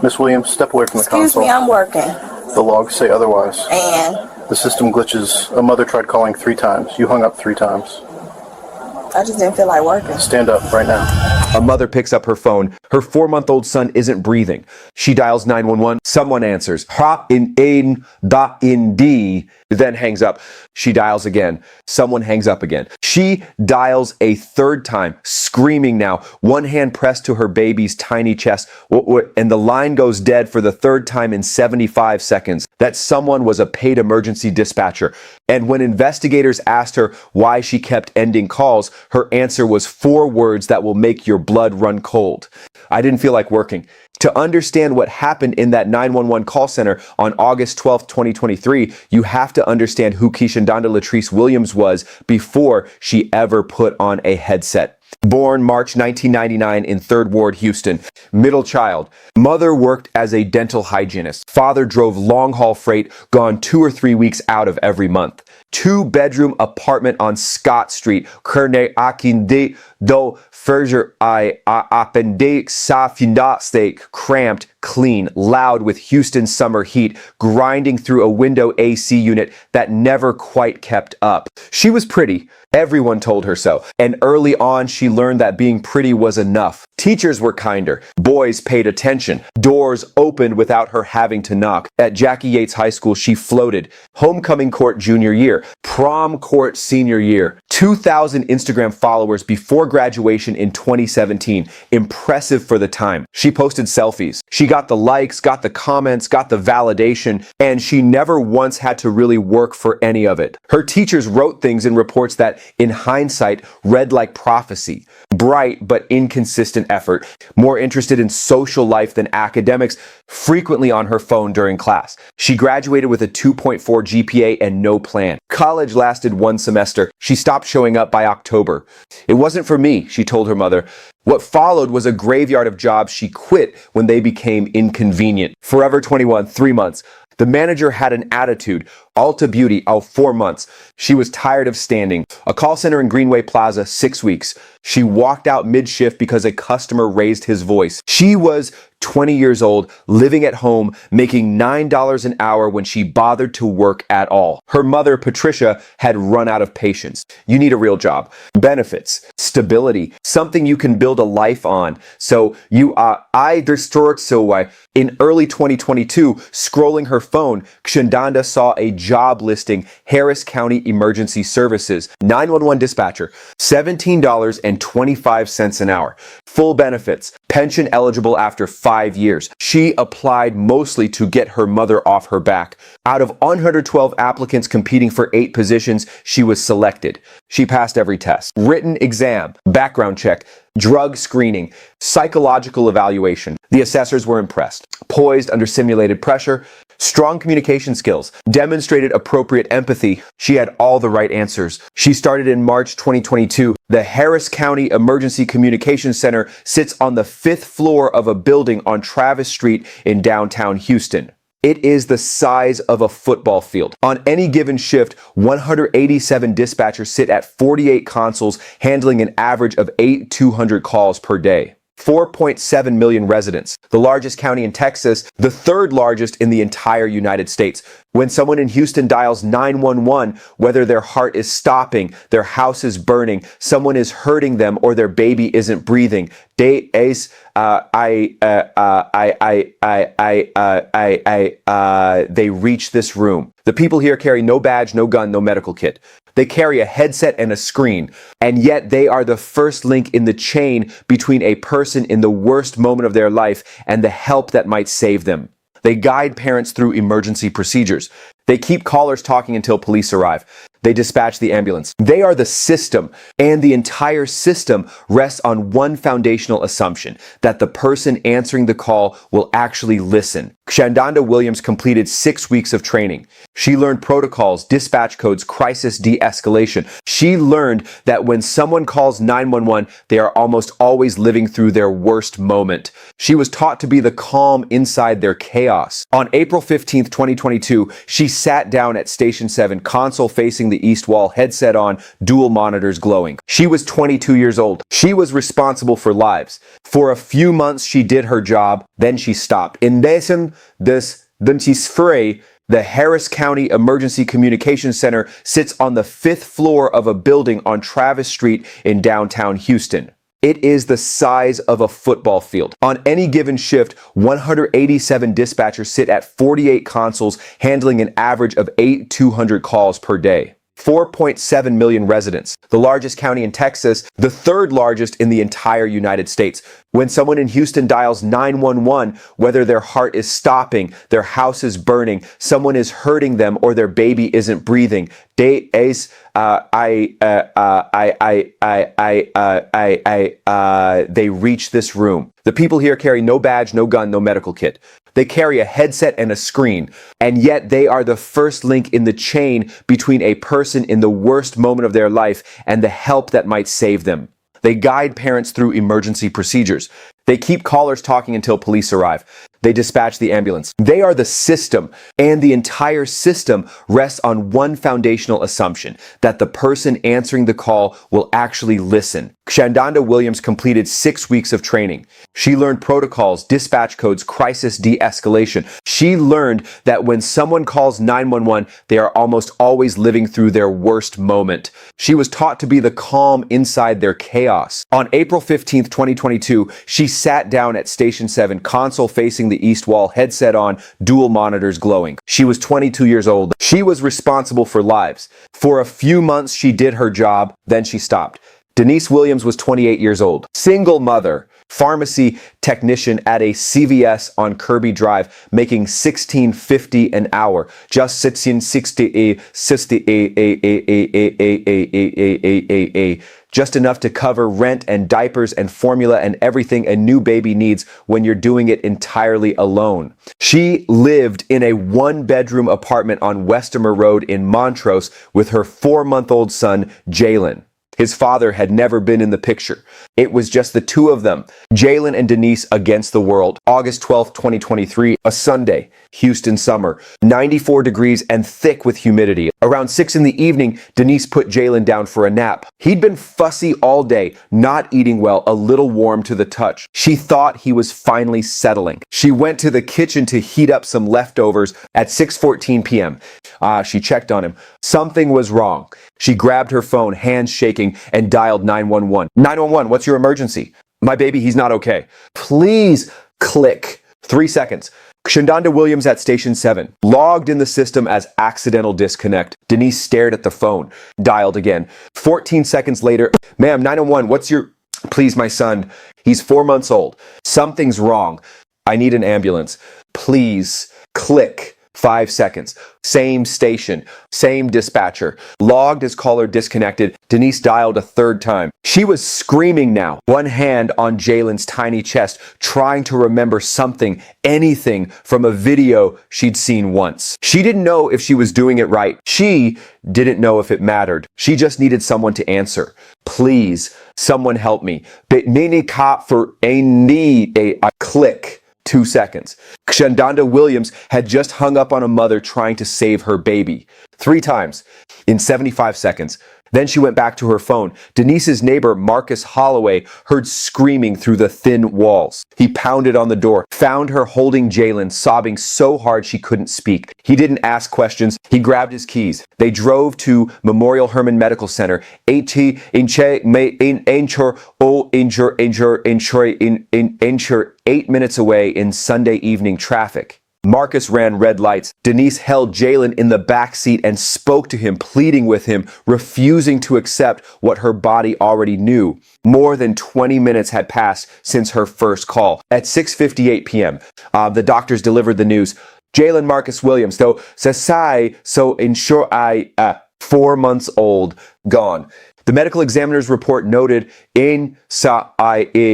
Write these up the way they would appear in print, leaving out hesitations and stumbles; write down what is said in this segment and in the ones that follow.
Miss Williams, step away from the Excuse console. me, I'm working. The logs say otherwise. And the system glitches. A mother tried calling 3 times. You hung up 3 times. I just didn't feel like working. Stand up right now. A mother picks up her phone. Her 4-month-old son isn't breathing. She dials 911. Someone answers. Ha in da in D. Then hangs up. She dials again. Someone hangs up again. She dials a 3rd time, screaming now, one hand pressed to her baby's tiny chest, and the line goes dead for the 3rd time in 75 seconds. That someone was a paid emergency dispatcher. And when investigators asked her why she kept ending calls, her answer was 4 words that will make your blood run cold. I didn't feel like working. To understand what happened in that 911 call center on August 12th, 2023, you have to understand who Mishandled Latrice Williams was before she ever put on a headset. Born March 1999 in 3rd Ward, Houston. Middle child. Mother worked as a dental hygienist. Father drove long-haul freight, gone 2 or 3 weeks out of every month. 2-bedroom apartment on Scott Street. Kerne akinde do Ferger I apende sa steak. Cramped, clean, loud with Houston summer heat, grinding through a window AC unit that never quite kept up. She was pretty. Everyone told her so. And early on, she learned that being pretty was enough. Teachers were kinder. Boys paid attention. Doors opened without her having to knock. At Jackie Yates High School, she floated. Homecoming court junior year. Prom court senior year. 2,000 Instagram followers before graduation in 2017. Impressive for the time. She posted selfies. She got the likes, got the comments, got the validation, and she never once had to really work for any of it. Her teachers wrote things in reports that, in hindsight, read like prophecy. Bright but inconsistent effort. More interested in social life than academics, frequently on her phone during class. She graduated with a 2.4 GPA and no plan. College lasted 1 semester. She stopped showing up by October. It wasn't for me, she told her mother. What followed was a graveyard of jobs she quit when they became inconvenient. Forever 21, 3 months. The manager had an attitude. Ulta Beauty, 4 months. She was tired of standing. A call center in Greenway Plaza, 6 weeks. She walked out mid-shift because a customer raised his voice. She was 20 years old, living at home, making $9 an hour when she bothered to work at all. Her mother, Patricia, had run out of patience. You need a real job. Benefits, stability, something you can build a life on. So in early 2022, scrolling her phone, Kshandanda saw a job listing, Harris County Emergency Services, 911 dispatcher, $17.25 an hour. Full benefits, pension eligible after 5 years. She applied mostly to get her mother off her back. Out of 112 applicants competing for 8 positions, she was selected. She passed every test. Written exam, background check, drug screening, psychological evaluation. The assessors were impressed. Poised under simulated pressure, strong communication skills, demonstrated appropriate empathy. She had all the right answers. She started in March 2022. The Harris County Emergency Communications Center sits on the 5th floor of a building on Travis Street in downtown Houston. It is the size of a football field. On any given shift, 187 dispatchers sit at 48 consoles, handling an average of 8,200 calls per day. 4.7 million residents, the largest county in Texas, the 3rd largest in the entire United States. When someone in Houston dials 911, whether their heart is stopping, their house is burning, someone is hurting them, or their baby isn't breathing, they reach this room. The people here carry no badge, no gun, no medical kit. They carry a headset and a screen, and yet they are the first link in the chain between a person in the worst moment of their life and the help that might save them. They guide parents through emergency procedures. They keep callers talking until police arrive. They dispatch the ambulance. They are the system, and the entire system rests on one foundational assumption, that the person answering the call will actually listen. Shandonda Williams completed 6 weeks of training. She learned protocols, dispatch codes, crisis de-escalation. She learned that when someone calls 911, they are almost always living through their worst moment. She was taught to be the calm inside their chaos. On April 15th, 2022, she sat down at Station 7, console facing the east wall, headset on, dual monitors glowing. She was 22 years old. She was responsible for lives. For a few months, she did her job, then she stopped. In Indessen des Dentistry, the Harris County Emergency Communications Center sits on the 5th floor of a building on Travis Street in downtown Houston. It is the size of a football field. On any given shift, 187 dispatchers sit at 48 consoles, handling an average of 8,200 calls per day. 4.7 million residents, the largest county in Texas, the third largest in the entire United States. When someone in Houston dials 911, whether their heart is stopping, their house is burning, someone is hurting them, or their baby isn't breathing, they reach this room. The people here carry no badge, no gun, no medical kit. They carry a headset and a screen, and yet they are the first link in the chain between a person in the worst moment of their life and the help that might save them. They guide parents through emergency procedures. They keep callers talking until police arrive. They dispatch the ambulance. They are the system, and the entire system rests on one foundational assumption, that the person answering the call will actually listen. Shandonda Williams completed 6 weeks of training. She learned protocols, dispatch codes, crisis de-escalation. She learned that when someone calls 911, they are almost always living through their worst moment. She was taught to be the calm inside their chaos. On April 15th, 2022, she sat down at Station 7, console facing the east wall, headset on, dual monitors glowing. She was 22 years old. She was responsible for lives. For a few months, she did her job, then she stopped. Denise Williams was 28 years old. Single mother, pharmacy technician at a CVS on Kirby Drive, making $16.50 an hour. Just just enough to cover rent and diapers and formula and everything a new baby needs when you're doing it entirely alone. She lived in a 1-bedroom apartment on Westomer Road in Montrose with her 4-month-old son, Jalen. His father had never been in the picture. It was just the two of them, Jalen and Denise, against the world. August 12th, 2023, a Sunday, Houston summer, 94 degrees and thick with humidity. Around 6 in the evening, Denise put Jalen down for a nap. He'd been fussy all day, not eating well, a little warm to the touch. She thought he was finally settling. She went to the kitchen to heat up some leftovers at 6:14 p.m. She checked on him. Something was wrong. She grabbed her phone, hands shaking, and dialed 911. 911, what's your emergency? My baby, he's not okay. Please click. 3 seconds. Shandonda Williams at Station 7. Logged in the system as accidental disconnect. Denise stared at the phone. Dialed again. 14 seconds later. Ma'am, 911, what's your... Please, my son. He's 4 months old. Something's wrong. I need an ambulance. Please click. 5 seconds. Same station. Same dispatcher. Logged as caller disconnected. Denise dialed a 3rd time. She was screaming now, one hand on Jalen's tiny chest, trying to remember something, anything from a video she'd seen once. She didn't know if she was doing it right. She didn't know if it mattered. She just needed someone to answer. Please, someone help me. Mini cop for a need a click. 2 seconds. Shandonda Williams had just hung up on a mother trying to save her baby. 3 times in 75 seconds. Then she went back to her phone. Denise's neighbor, Marcus Holloway, heard screaming through the thin walls. He pounded on the door, found her holding Jalen, sobbing so hard she couldn't speak. He didn't ask questions. He grabbed his keys. They drove to Memorial Hermann Medical Center. 8 minutes away in Sunday evening traffic. Marcus ran red lights. Denise held Jalen in the back seat and spoke to him, pleading with him, refusing to accept what her body already knew. More than 20 minutes had passed since her first call. At 6:58 p.m., the doctors delivered the news. Jalen Marcus Williams, though, so ensure 4 months old, gone. The medical examiner's report noted in Nordisai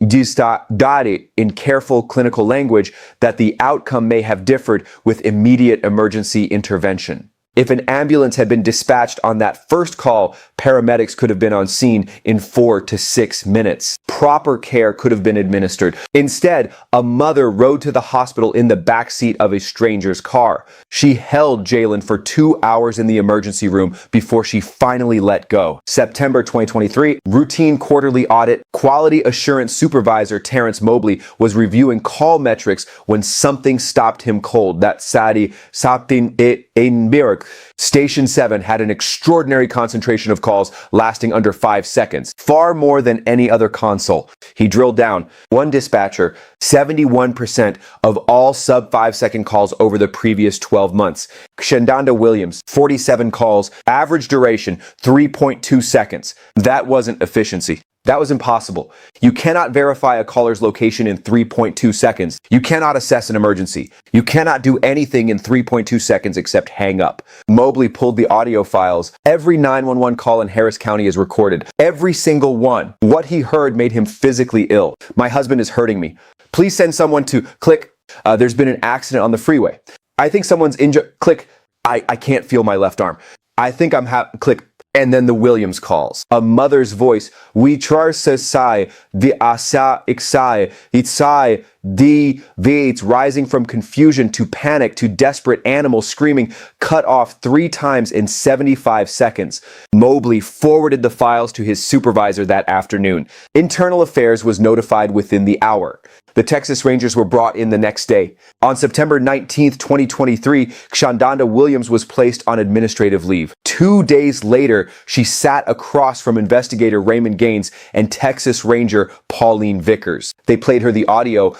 dare in careful clinical language that the outcome may have differed with immediate emergency intervention. If an ambulance had been dispatched on that first call, paramedics could have been on scene in 4 to 6 minutes. Proper care could have been administered. Instead, a mother rode to the hospital in the backseat of a stranger's car. She held Jalen for 2 hours in the emergency room before she finally let go. September 2023, routine quarterly audit. Quality assurance supervisor Terrence Mobley was reviewing call metrics when something stopped him cold. That Sadi Sapin Einberg. Station 7 had an extraordinary concentration of calls lasting under 5 seconds, far more than any other console. He drilled down. One dispatcher, 71% of all sub 5-second calls over the previous 12 months. Shandonda Williams, 47 calls, average duration 3.2 seconds. That wasn't efficiency. That was impossible. You cannot verify a caller's location in 3.2 seconds. You cannot assess an emergency. You cannot do anything in 3.2 seconds except hang up. Mobley pulled the audio files. Every 911 call in Harris County is recorded. Every single one. What he heard made him physically ill. My husband is hurting me. Please send someone to click. There's been an accident on the freeway. I think someone's injured. Click. I can't feel my left arm. I think I'm click. And then the Williams calls. A mother's voice. We try to say the asa exai itsai the vates rising from confusion to panic to desperate animals screaming, cut off 3 times in 75 seconds. Mobley forwarded the files to his supervisor that afternoon. Internal Affairs was notified within the hour. The Texas Rangers were brought in the next day. On September 19th, 2023, Shandonda Williams was placed on administrative leave. 2 days later, she sat across from investigator Raymond Gaines and Texas Ranger Pauline Vickers. They played her the audio.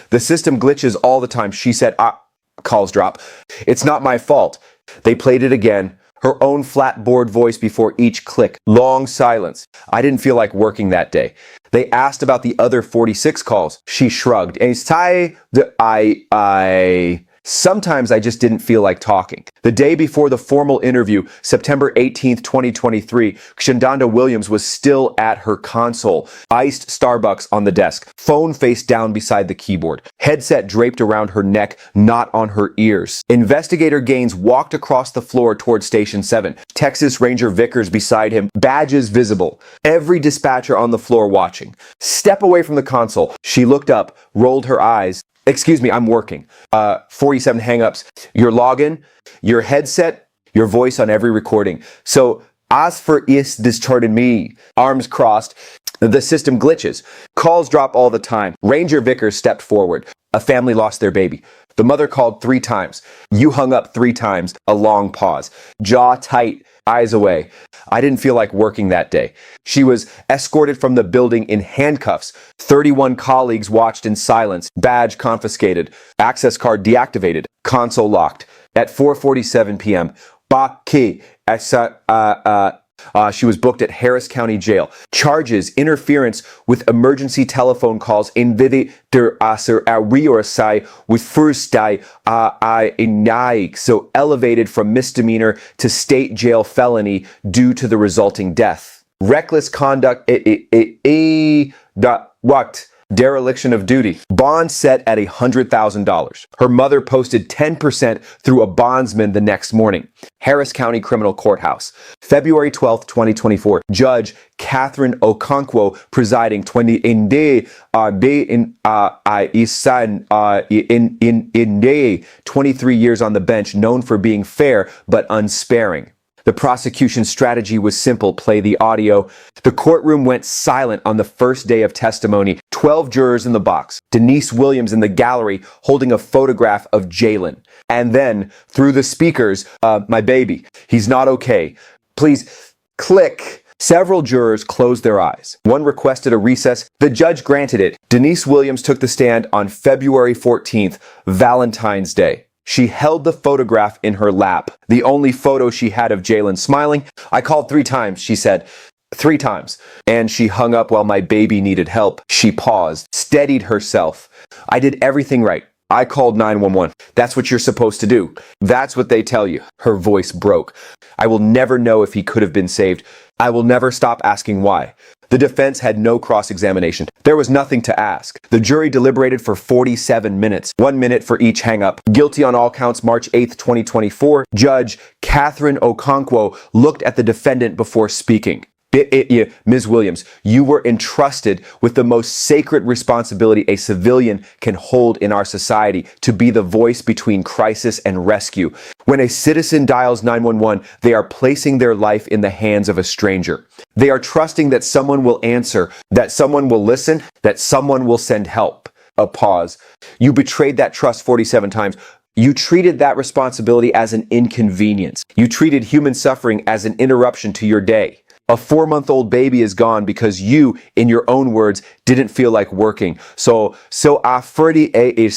The system glitches all the time. She said, calls drop. It's not my fault. They played it again. Her own flat board voice before each click. Long silence. I didn't feel like working that day. They asked about the other 46 calls. She shrugged. Sometimes I just didn't feel like talking. The day before the formal interview, September 18th, 2023, Shandonda Williams was still at her console. Iced Starbucks on the desk. Phone face down beside the keyboard. Headset draped around her neck, not on her ears. Investigator Gaines walked across the floor toward Station 7. Texas Ranger Vickers beside him, badges visible. Every dispatcher on the floor watching. Step away from the console. She looked up, rolled her eyes. Excuse me, I'm working. 47 hangups. Your login, your headset, your voice on every recording. So, as for is discharted me, arms crossed, the system glitches. Calls drop all the time. Ranger Vickers stepped forward. A family lost their baby. The mother called 3 times. You hung up 3 times. A long pause. Jaw tight, eyes away. I didn't feel like working that day. She was escorted from the building in handcuffs. 31 colleagues watched in silence. Badge confiscated. Access card deactivated. Console locked. At 4:47 p.m., she was booked at Harris County Jail. Charges, interference with emergency telephone calls in vidi der aser ariorsai with first so elevated from misdemeanor to state jail felony due to the resulting death. Reckless conduct, dereliction of duty. Bond set at $100,000. Her mother posted 10% through a bondsman the next morning. Harris County Criminal Courthouse. February 12th, 2024. Judge Catherine Okonkwo presiding. 23 years on the bench, known for being fair but unsparing. The prosecution strategy was simple: play the audio. The courtroom went silent on the first day of testimony. 12 jurors in the box. Denise Williams in the gallery holding a photograph of Jalen. And then, through the speakers, my baby, he's not okay. Please, click. Several jurors closed their eyes. One requested a recess. The judge granted it. Denise Williams took the stand on February 14th, Valentine's Day. She held the photograph in her lap, the only photo she had of Jalen smiling. I called 3 times, she said. 3 times. And she hung up while my baby needed help. She paused, steadied herself. I did everything right. I called 911. That's what you're supposed to do. That's what they tell you. Her voice broke. I will never know if he could have been saved. I will never stop asking why. The defense had no cross-examination. There was nothing to ask. The jury deliberated for 47 minutes, 1 minute for each hang-up. Guilty on all counts, March 8th, 2024. Judge Catherine Okonkwo looked at the defendant before speaking. Ms. Williams, you were entrusted with the most sacred responsibility a civilian can hold in our society, to be the voice between crisis and rescue. When a citizen dials 911, they are placing their life in the hands of a stranger. They are trusting that someone will answer, that someone will listen, that someone will send help. A pause. You betrayed that trust 47 times. You treated that responsibility as an inconvenience. You treated human suffering as an interruption to your day. A 4-month-old baby is gone because you, in your own words, didn't feel like working. So afredi e.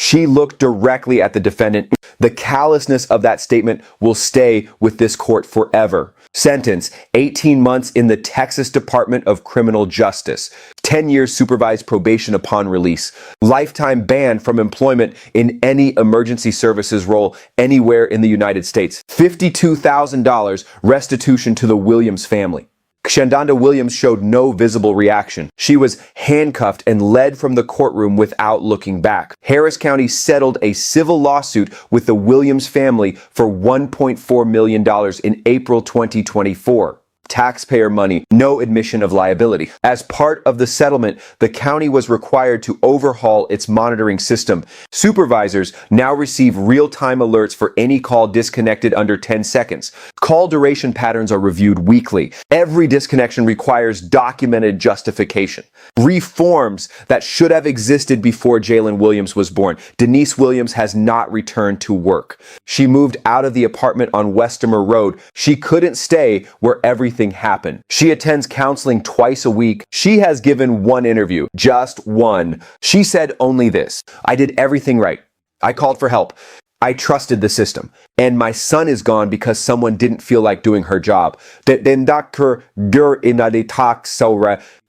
She looked directly at the defendant. The callousness of that statement will stay with this court forever. Sentence, 18 months in the Texas Department of Criminal Justice. 10 years supervised probation upon release. Lifetime ban from employment in any emergency services role anywhere in the United States. $52,000 restitution to the Williams family. Shandonda Williams showed no visible reaction. She was handcuffed and led from the courtroom without looking back. Harris County settled a civil lawsuit with the Williams family for $1.4 million in April 2024. Taxpayer money, no admission of liability. As part of the settlement, the county was required to overhaul its monitoring system. Supervisors now receive real-time alerts for any call disconnected under 10 seconds. Call duration patterns are reviewed weekly. Every disconnection requires documented justification. Reforms that should have existed before Jalen Williams was born. Denise Williams has not returned to work. She moved out of the apartment on Westomer Road. She couldn't stay where everything happened. She attends counseling twice a week. She has given one interview, just one. She said only this: I did everything right. I called for help. I trusted the system. And my son is gone because someone didn't feel like doing her job.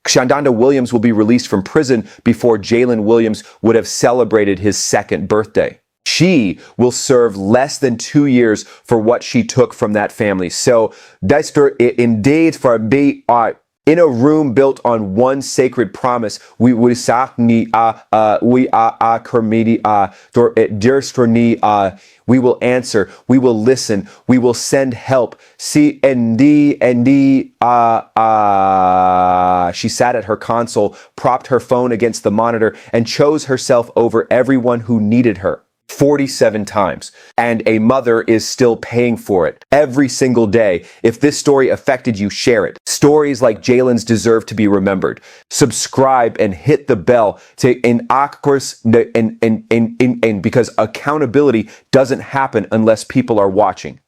Shandonda Williams will be released from prison before Jalen Williams would have celebrated his 2nd birthday. She will serve less than 2 years for what she took from that family. So that's indeed for be in a room built on one sacred promise. We will answer. We will listen. We will send help. She sat at her console, propped her phone against the monitor, and chose herself over everyone who needed her. 47 times. And a mother is still paying for it every single day. If this story affected you, share it. Stories like Jalen's deserve to be remembered. Subscribe and hit the bell because accountability doesn't happen unless people are watching.